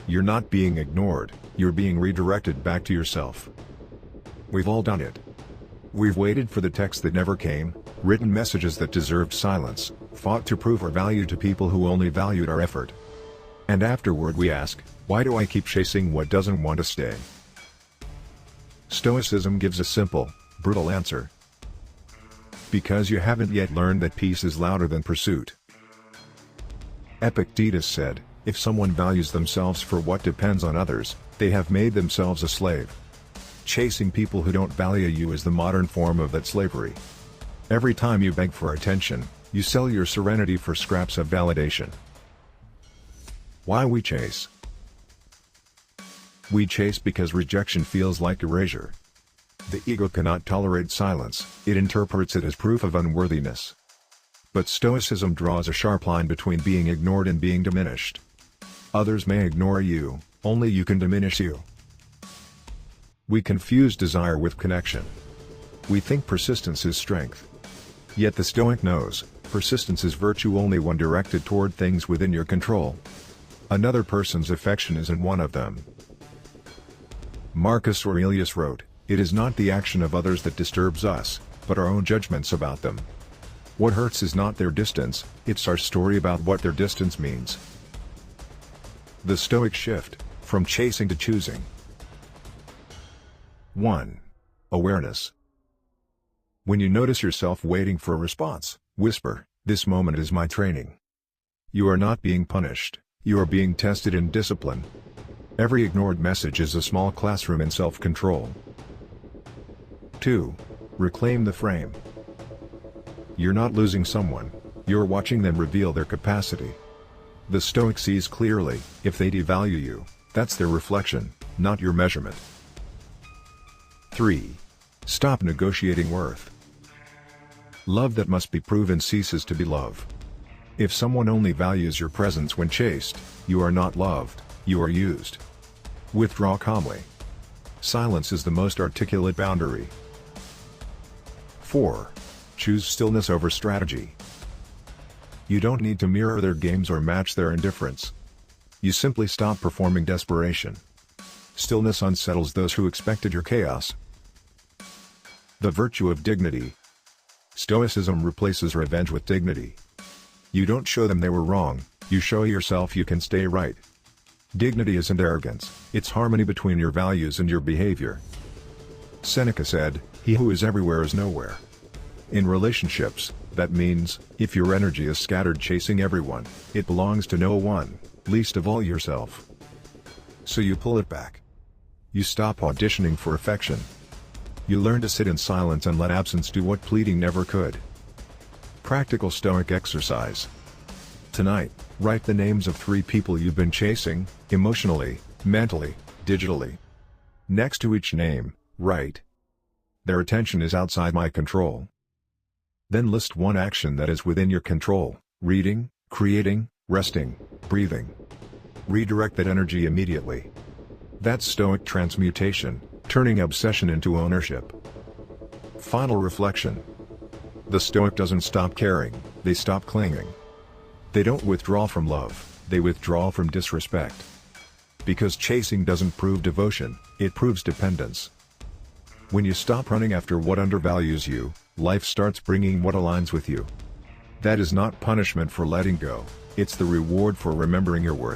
You're not being ignored, you're being redirected back to yourself. We've all done it. We've waited for the text that never came, written messages that deserved silence, fought to prove our value to people who only valued our effort. And afterward we ask, why do I keep chasing what doesn't want to stay? Stoicism gives a simple, brutal answer. Because you haven't yet learned that peace is louder than pursuit. Epictetus said, if someone values themselves for what depends on others, they have made themselves a slave. Chasing people who don't value you is the modern form of that slavery. Every time you beg for attention, you sell your serenity for scraps of validation. Why we chase? We chase because rejection feels like erasure. The ego cannot tolerate silence, it interprets it as proof of unworthiness. But Stoicism draws a sharp line between being ignored and being diminished. Others may ignore you, only you can diminish you. We confuse desire with connection. We think persistence is strength. Yet the Stoic knows, persistence is virtue only when directed toward things within your control. Another person's affection isn't one of them. Marcus Aurelius wrote, "It is not the action of others that disturbs us, but our own judgments about them. What hurts is not their distance, it's our story about what their distance means." The Stoic shift, from chasing to choosing. 1. Awareness. When you notice yourself waiting for a response, whisper, "This moment is my training." You are not being punished, you are being tested in discipline. Every ignored message is a small classroom in self-control. 2. Reclaim the frame. You're not losing someone, you're watching them reveal their capacity. The Stoic sees clearly, if they devalue you, that's their reflection, not your measurement. 3. Stop negotiating worth. Love that must be proven ceases to be love. If someone only values your presence when chased, you are not loved, you are used. Withdraw calmly. Silence is the most articulate boundary. 4. Choose stillness over strategy. You don't need to mirror their games or match their indifference. You simply stop performing desperation. Stillness unsettles those who expected your chaos. The virtue of dignity. Stoicism replaces revenge with dignity. You don't show them they were wrong, you show yourself you can stay right. Dignity isn't arrogance, it's harmony between your values and your behavior. Seneca said, "He who is everywhere is nowhere." In relationships, that means, if your energy is scattered chasing everyone, it belongs to no one, least of all yourself. So you pull it back. You stop auditioning for affection. You learn to sit in silence and let absence do what pleading never could. Practical Stoic exercise. Tonight, write the names of 3 people you've been chasing, emotionally, mentally, digitally. Next to each name, write, "Their attention is outside my control." Then list one action that is within your control: reading, creating, resting, breathing. Redirect that energy immediately. That's Stoic transmutation, turning obsession into ownership. Final reflection. The Stoic doesn't stop caring, they stop clinging. They don't withdraw from love, they withdraw from disrespect. Because chasing doesn't prove devotion, it proves dependence. When you stop running after what undervalues you, life starts bringing what aligns with you. That is not punishment for letting go, it's the reward for remembering your worth.